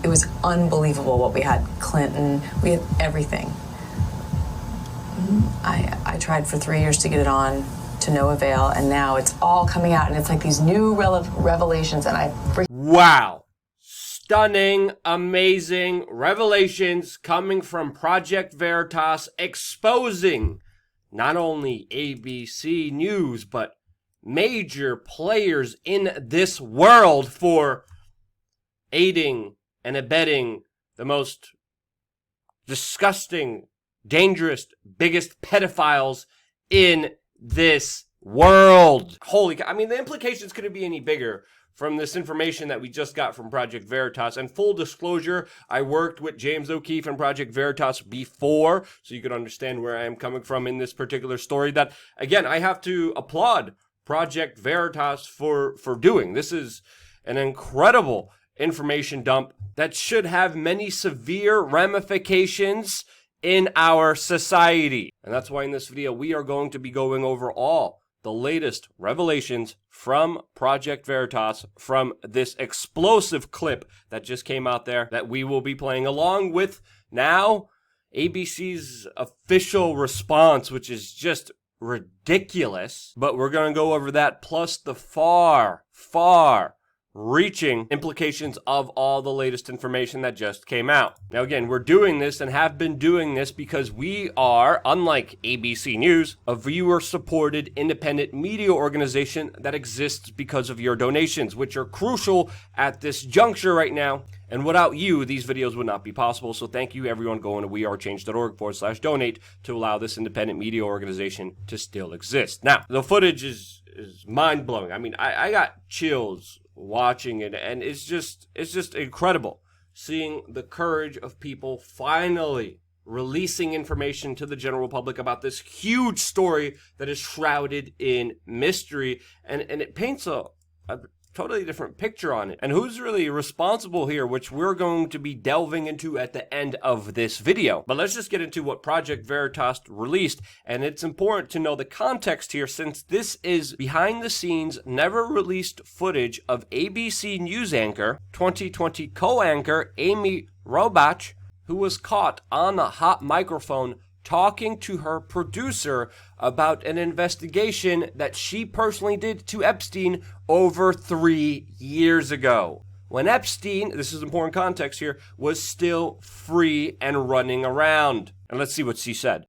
was unbelievable what we had. Clinton, we had everything. I tried for 3 years to get it on, to no avail, and now it's all coming out, and it's like these new revelations, and Wow. Stunning, amazing revelations coming from Project Veritas, exposing not only ABC News, but major players in this world for aiding and abetting the most disgusting, dangerous, biggest pedophiles in this world. Holy cow. I mean, the implications couldn't be any bigger from this information that we just got from Project Veritas. And full disclosure, I worked with James O'Keefe and Project Veritas before, so you could understand where I am coming from in this particular story. That, again, I have to applaud Project Veritas for doing. This is an incredible information dump that should have many severe ramifications in our society. And that's why in this video, we are going to be going over all the latest revelations from Project Veritas from this explosive clip that just came out there that we will be playing, along with now ABC's official response, which is just ridiculous. But we're going to go over that, plus the far reaching implications of all the latest information that just came out. Now again, we're doing this and have been doing this because we are, unlike ABC News, a viewer-supported independent media organization that exists because of your donations, which are crucial at this juncture right now. And without you, these videos would not be possible. So thank you everyone going to wearechange.org/donate to allow this independent media organization to still exist. Now, the footage is mind-blowing. I mean, I got chills watching it, and it's just incredible seeing the courage of people finally releasing information to the general public about this huge story that is shrouded in mystery, and it paints a totally different picture on it. And who's really responsible here, which we're going to be delving into at the end of this video. But let's just get into what Project Veritas released. And it's important to know the context here, since this is behind the scenes, never released footage of ABC News anchor, 2020 co-anchor Amy Robach, who was caught on a hot microphone talking to her producer about an investigation that she personally did to Epstein over 3 years ago, when Epstein, this is important context here, was still free and running around. And let's see what she said.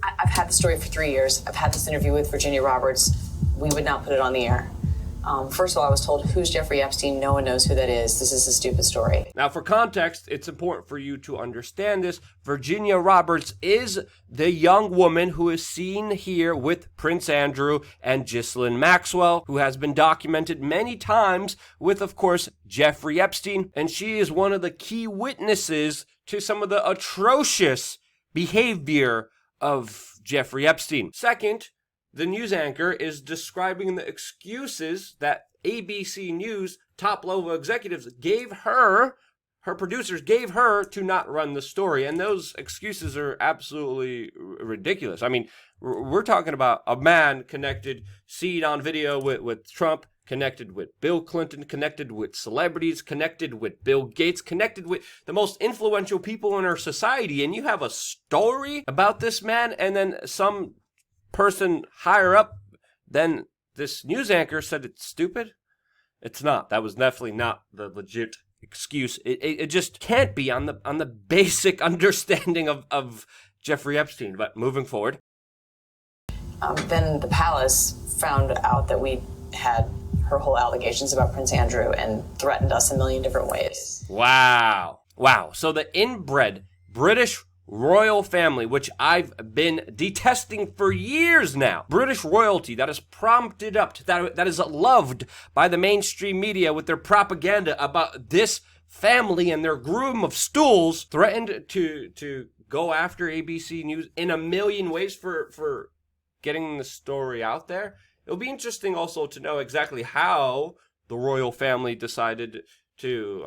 I've had the story for 3 years. I've had this interview with Virginia Roberts. We would not put it on the air. First of all, I was told, who's Jeffrey Epstein? No one knows who that is. This is a stupid story. Now, for context, it's important for you to understand this. Virginia Roberts is the young woman who is seen here with Prince Andrew and Ghislaine Maxwell, who has been documented many times with, of course, Jeffrey Epstein. And she is one of the key witnesses to some of the atrocious behavior of Jeffrey Epstein. Second, the news anchor is describing the excuses that ABC News top-level executives gave her producers gave her to not run the story. And those excuses are absolutely ridiculous. I mean, we're talking about a man connected, seen on video with Trump, connected with Bill Clinton, connected with celebrities, connected with Bill Gates, connected with the most influential people in our society. And you have a story about this man, and then some person higher up than this news anchor said it's stupid? It's not. That was definitely not the legit excuse. It just can't be on the basic understanding of Jeffrey Epstein. But moving forward. Then the palace found out that we had her whole allegations about Prince Andrew and threatened us a million different ways. Wow. So the inbred British royal family, which I've been detesting for years now. British royalty that is prompted up, that is loved by the mainstream media with their propaganda about this family and their groom of stools, threatened to go after ABC News in a million ways for getting the story out there. It'll be interesting also to know exactly how the royal family decided to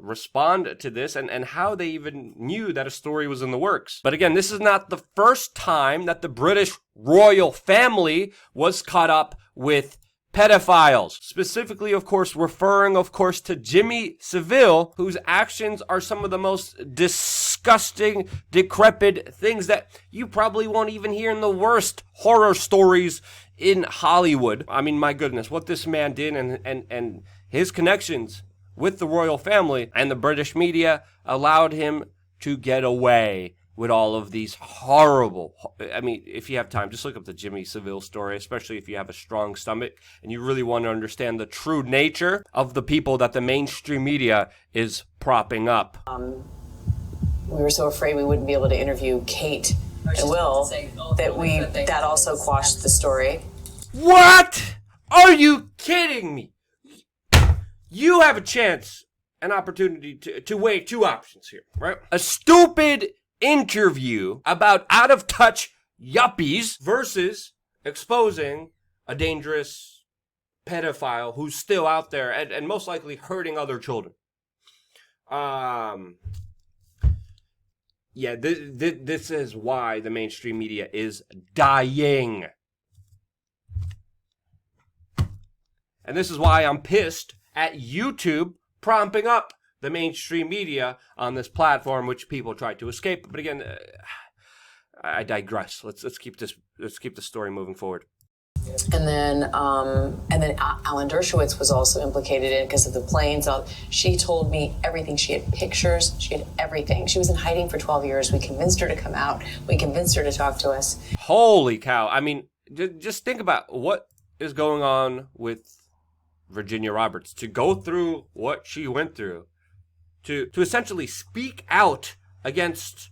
respond to this and how they even knew that a story was in the works. But again, this is not the first time that the British royal family was caught up with pedophiles. Specifically, of course, referring, of course, to Jimmy Savile, whose actions are some of the most disgusting, decrepit things that you probably won't even hear in the worst horror stories in Hollywood. I mean, my goodness, what this man did and his connections with the royal family and the British media allowed him to get away with all of these horrible, I mean, if you have time, just look up the Jimmy Savile story, especially if you have a strong stomach and you really want to understand the true nature of the people that the mainstream media is propping up. We were so afraid we wouldn't be able to interview Kate and Will that also quashed the story. What? Are you kidding me? You have a chance, an opportunity to weigh two options here, right? A stupid interview about out-of-touch yuppies versus exposing a dangerous pedophile who's still out there and most likely hurting other children. Yeah, this is why the mainstream media is dying. And this is why I'm pissed at YouTube propping up the mainstream media on this platform, which people try to escape. But again, I digress. Let's keep the story moving forward. And then Alan Dershowitz was also implicated in it because of the planes. She told me everything. She had pictures. She had everything. She was in hiding for 12 years. We convinced her to come out. We convinced her to talk to us. Holy cow. I mean, just think about what is going on with Virginia Roberts. To go through what she went through, to essentially speak out against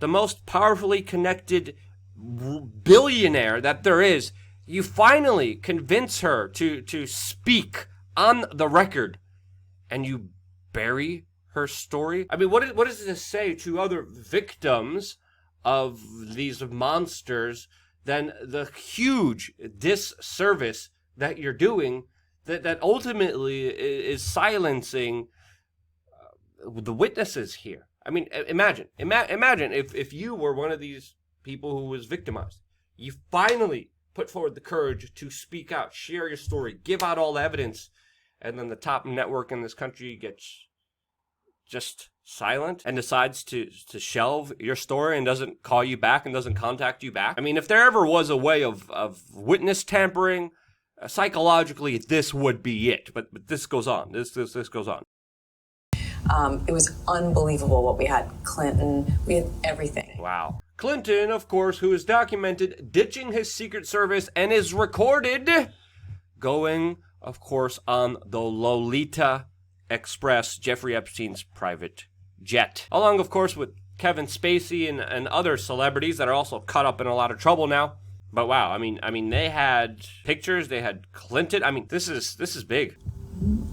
the most powerfully connected billionaire that there is. You finally convince her to speak on the record, and you bury her story? I mean, what does this say to other victims of these monsters than the huge disservice that you're doing that ultimately is silencing the witnesses here? I mean, imagine if you were one of these people who was victimized. You finally put forward the courage to speak out, share your story, give out all the evidence, and then the top network in this country gets just silent and decides to shelve your story and doesn't call you back and doesn't contact you back. I mean, if there ever was a way of witness tampering, psychologically, this would be it. But this goes on. This goes on. It was unbelievable what we had. Clinton, we had everything. Wow. Clinton, of course, who is documented ditching his Secret Service and is recorded going, of course, on the Lolita Express, Jeffrey Epstein's private jet. Along, of course, with Kevin Spacey and other celebrities that are also caught up in a lot of trouble now. But wow, I mean, they had pictures, they had Clinton. I mean, this is big.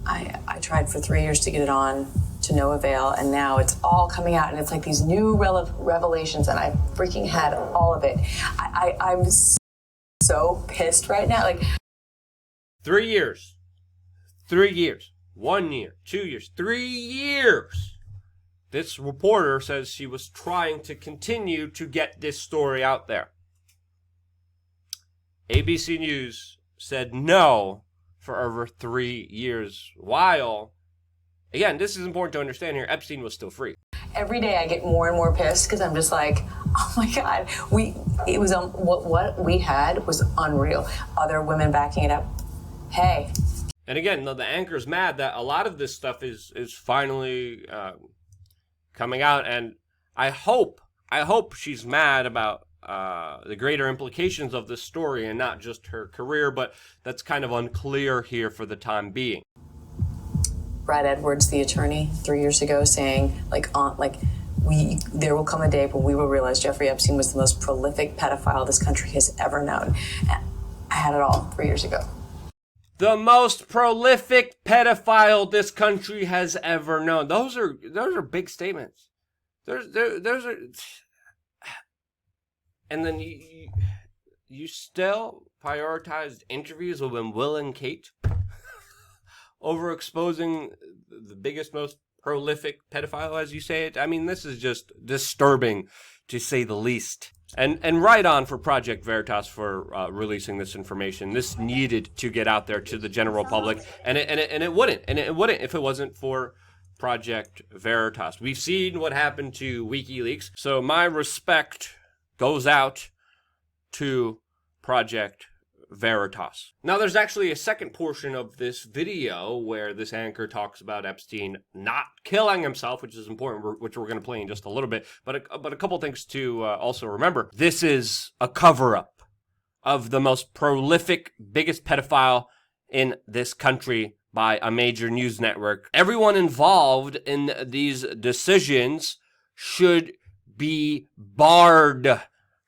I tried for 3 years to get it on, to no avail, and now it's all coming out, and it's like these new revelations, and I freaking had all of it. I'm so pissed right now. Like 3 years. 3 years. 1 year. 2 years. 3 years. This reporter says she was trying to continue to get this story out there. ABC News said no for over 3 years, while, again, this is important to understand here, Epstein was still free. Every day I get more and more pissed because I'm just like, oh my God, what we had was unreal. Other women backing it up. Hey. And again, the anchor's mad that a lot of this stuff is finally coming out, and I hope she's mad about the greater implications of this story and not just her career, but that's kind of unclear here for the time being. Brad Edwards, the attorney, 3 years ago, saying there will come a day when we will realize Jeffrey Epstein was the most prolific pedophile this country has ever known. I had it all 3 years ago. The most prolific pedophile this country has ever known. Those are big statements. Those are. And then you still prioritized interviews with Will and Kate over exposing the biggest, most prolific pedophile, as you say it. I mean, this is just disturbing, to say the least. And right on for Project Veritas for releasing this information. This needed to get out there to the general public, and it wouldn't if it wasn't for Project Veritas. We've seen what happened to WikiLeaks, so my respect goes out to Project Veritas. Now, there's actually a second portion of this video where this anchor talks about Epstein not killing himself, which is important, which we're going to play in just a little bit. But a couple things to also remember. This is a cover-up of the most prolific, biggest pedophile in this country by a major news network. Everyone involved in these decisions should be barred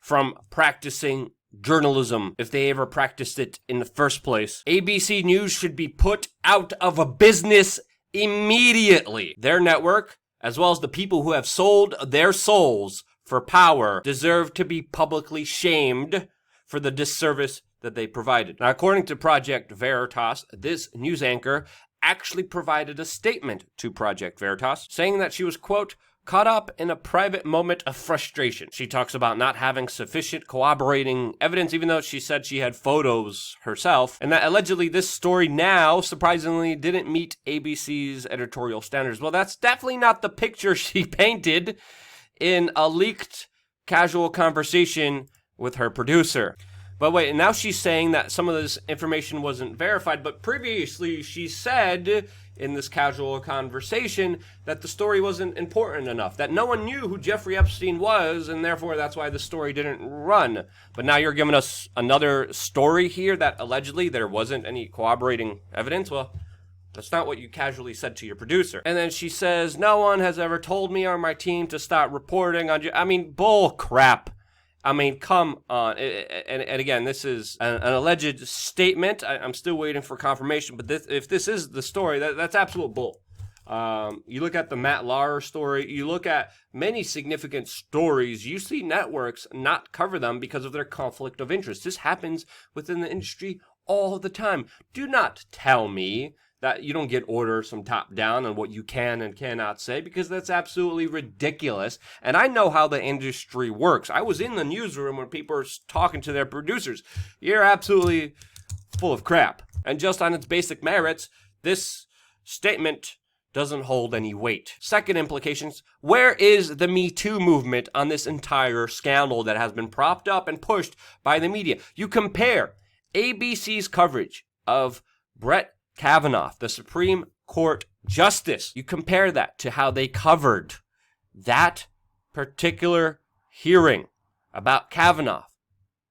from practicing journalism if they ever practiced it in the first place. ABC News should be put out of a business immediately. Their network, as well as the people who have sold their souls for power, deserve to be publicly shamed for the disservice that they provided. Now, according to Project Veritas, this news anchor actually provided a statement to Project Veritas saying that she was, quote, caught up in a private moment of frustration. She talks about not having sufficient corroborating evidence, even though she said she had photos herself, and that allegedly this story now, surprisingly, didn't meet ABC's editorial standards. Well, that's definitely not the picture she painted in a leaked casual conversation with her producer. But wait, and now she's saying that some of this information wasn't verified, but previously she said in this casual conversation that the story wasn't important enough, that no one knew who Jeffrey Epstein was, and therefore that's why the story didn't run. But now you're giving us another story here that allegedly there wasn't any corroborating evidence? Well, that's not what you casually said to your producer. And then she says, no one has ever told me or my team to start reporting on I mean, bull crap. I mean, come on. And again, this is an alleged statement. I'm still waiting for confirmation, but if this is the story, that's absolute bull. You look at the Matt Lauer story, you look at many significant stories, you see networks not cover them because of their conflict of interest. This happens within the industry all the time. Do not tell me that you don't get orders from top down on what you can and cannot say, because that's absolutely ridiculous. And I know how the industry works. I was in the newsroom when people were talking to their producers. You're absolutely full of crap. And just on its basic merits, this statement doesn't hold any weight. Second implications, where is the Me Too movement on this entire scandal that has been propped up and pushed by the media? You compare ABC's coverage of Brett Kavanaugh, the Supreme Court Justice. You compare that to how they covered that particular hearing about Kavanaugh.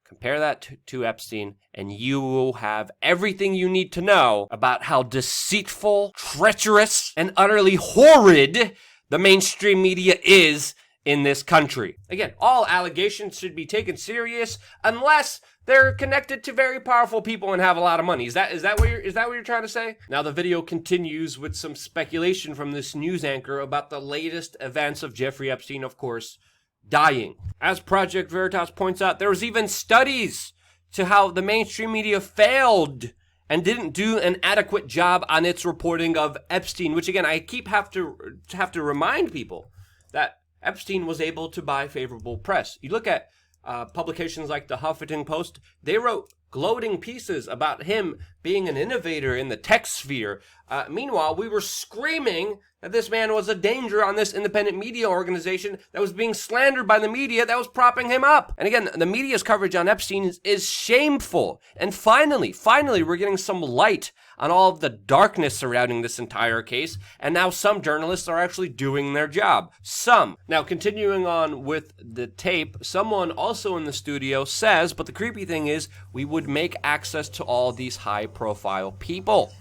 Compare that to Epstein, and you will have everything you need to know about how deceitful, treacherous, and utterly horrid the mainstream media is in this country. Again, all allegations should be taken serious unless they're connected to very powerful people and have a lot of money. Is that what you're trying to say? Now the video continues with some speculation from this news anchor about the latest events of Jeffrey Epstein, of course, dying. As Project Veritas points out, there was even studies to how the mainstream media failed and didn't do an adequate job on its reporting of Epstein, which again, I have to remind people that Epstein was able to buy favorable press. You look at publications like the Huffington Post, they wrote gloating pieces about him being an innovator in the tech sphere. Meanwhile, we were screaming that this man was a danger on this independent media organization that was being slandered by the media that was propping him up. And again, the media's coverage on Epstein is shameful. And finally, we're getting some light on all of the darkness surrounding this entire case, and now some journalists are actually doing their job. Some. Now, continuing on with the tape, someone also in the studio says, but the creepy thing is, we would make access to all these high-profile people.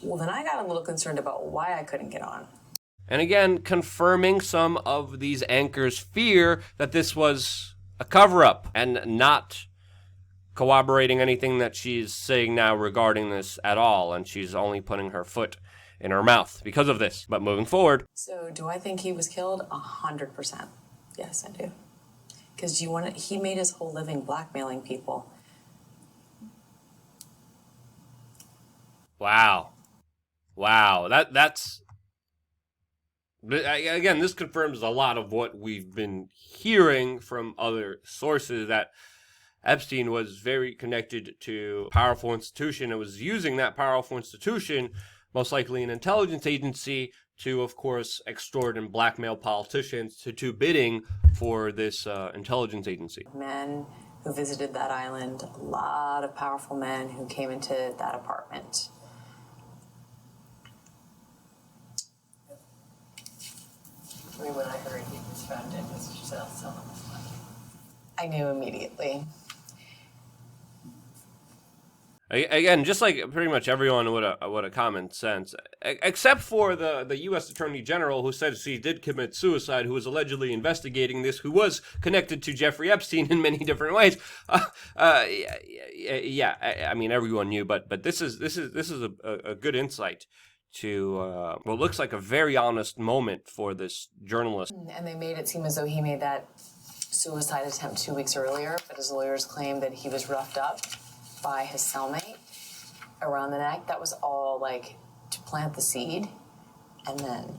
Well, then I got a little concerned about why I couldn't get on. And again, confirming some of these anchors' fear that this was a cover-up and not corroborating anything that she's saying now regarding this at all, and she's only putting her foot in her mouth because of this. But moving forward. So do I think he was killed? 100%. Yes, I do. Because he made his whole living blackmailing people. Wow. That's Again, this confirms a lot of what we've been hearing from other sources, that Epstein was very connected to a powerful institution and was using that powerful institution, most likely an intelligence agency, to, of course, extort and blackmail politicians to bidding for this intelligence agency. Men who visited that island, a lot of powerful men who came into that apartment. When I heard he was found in Mr. Selling this money, I knew immediately. Again, just like pretty much everyone with a common sense, except for the U.S. Attorney General, who said she did commit suicide, who was allegedly investigating this, who was connected to Jeffrey Epstein in many different ways. Yeah, I mean, everyone knew, but this is a good insight to what looks like a very honest moment for this journalist. And they made it seem as though he made that suicide attempt 2 weeks earlier, but his lawyers claimed that he was roughed up by his cellmate around the neck. That was all like to plant the seed, and then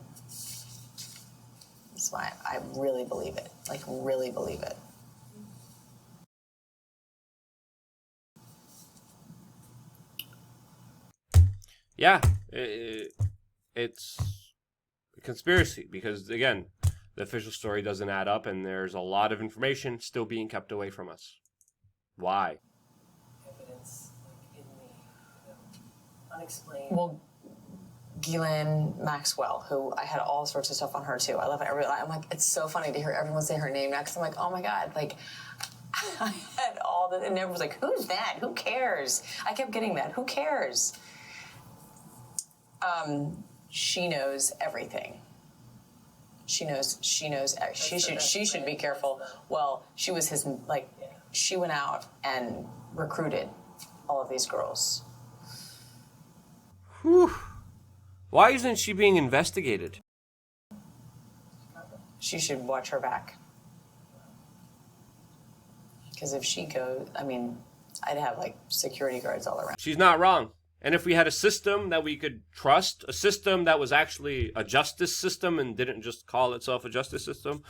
that's why I really believe it. Like, really believe it. Yeah, it's a conspiracy because, again, the official story doesn't add up, and there's a lot of information still being kept away from us. Why? Evidence, like, in the unexplained. Well, Ghislaine Maxwell, who I had all sorts of stuff on her too. I love it. I'm like, it's so funny to hear everyone say her name now, because I'm like, oh my God, like, I had all the, and everyone was like, who's that? Who cares? I kept getting that. Who cares? She knows everything. She should be careful. Well, she was his, like, she went out and recruited all of these girls. Whew. Why isn't she being investigated? She should watch her back. Because if she goes, I mean, I'd have, like, security guards all around. She's not wrong. And if we had a system that we could trust, a system that was actually a justice system and didn't just call itself a justice system,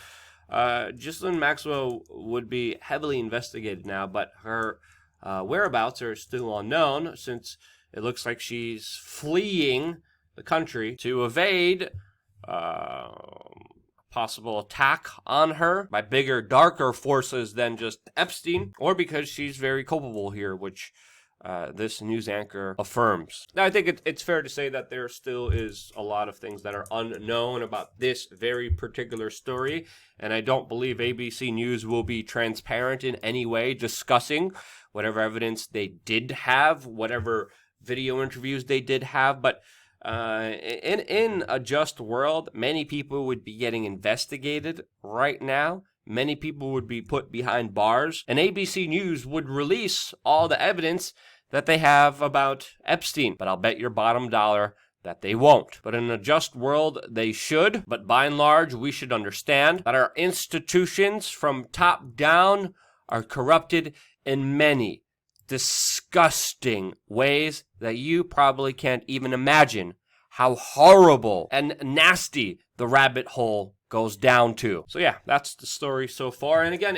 Ghislaine Maxwell would be heavily investigated now, but her whereabouts are still unknown, since it looks like she's fleeing the country to evade possible attack on her by bigger, darker forces than just Epstein, or because she's very culpable here, which this news anchor affirms. Now, I think it's fair to say that there still is a lot of things that are unknown about this very particular story, and I don't believe ABC News will be transparent in any way discussing whatever evidence they did have, whatever video interviews they did have, but in a just world, many people would be getting investigated right now. Many people would be put behind bars, and ABC News would release all the evidence that they have about Epstein. But I'll bet your bottom dollar that they won't. But in a just world, they should. But by and large, we should understand that our institutions from top down are corrupted in many disgusting ways that you probably can't even imagine how horrible and nasty the rabbit hole goes down to. So yeah, that's the story so far. And again,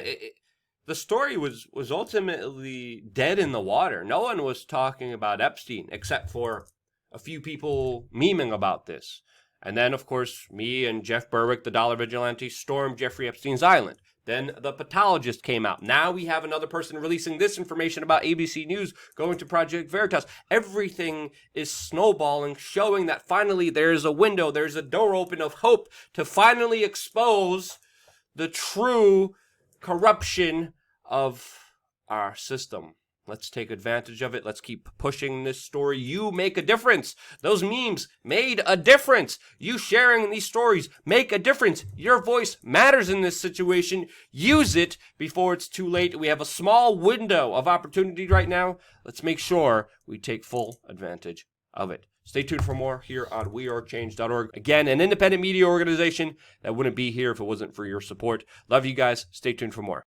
the story was ultimately dead in the water. No one was talking about Epstein except for a few people memeing about this. And then, of course, me and Jeff Berwick, the Dollar Vigilante, stormed Jeffrey Epstein's island. Then the pathologist came out. Now we have another person releasing this information about ABC News going to Project Veritas. Everything is snowballing, showing that finally there's a window, there's a door open of hope to finally expose the true corruption of our system. Let's take advantage of it. Let's keep pushing this story. You make a difference. Those memes made a difference. You sharing these stories make a difference. Your voice matters in this situation. Use it before it's too late. We have a small window of opportunity right now. Let's make sure we take full advantage of it. Stay tuned for more here on wearechange.org. Again, an independent media organization that wouldn't be here if it wasn't for your support. Love you guys. Stay tuned for more.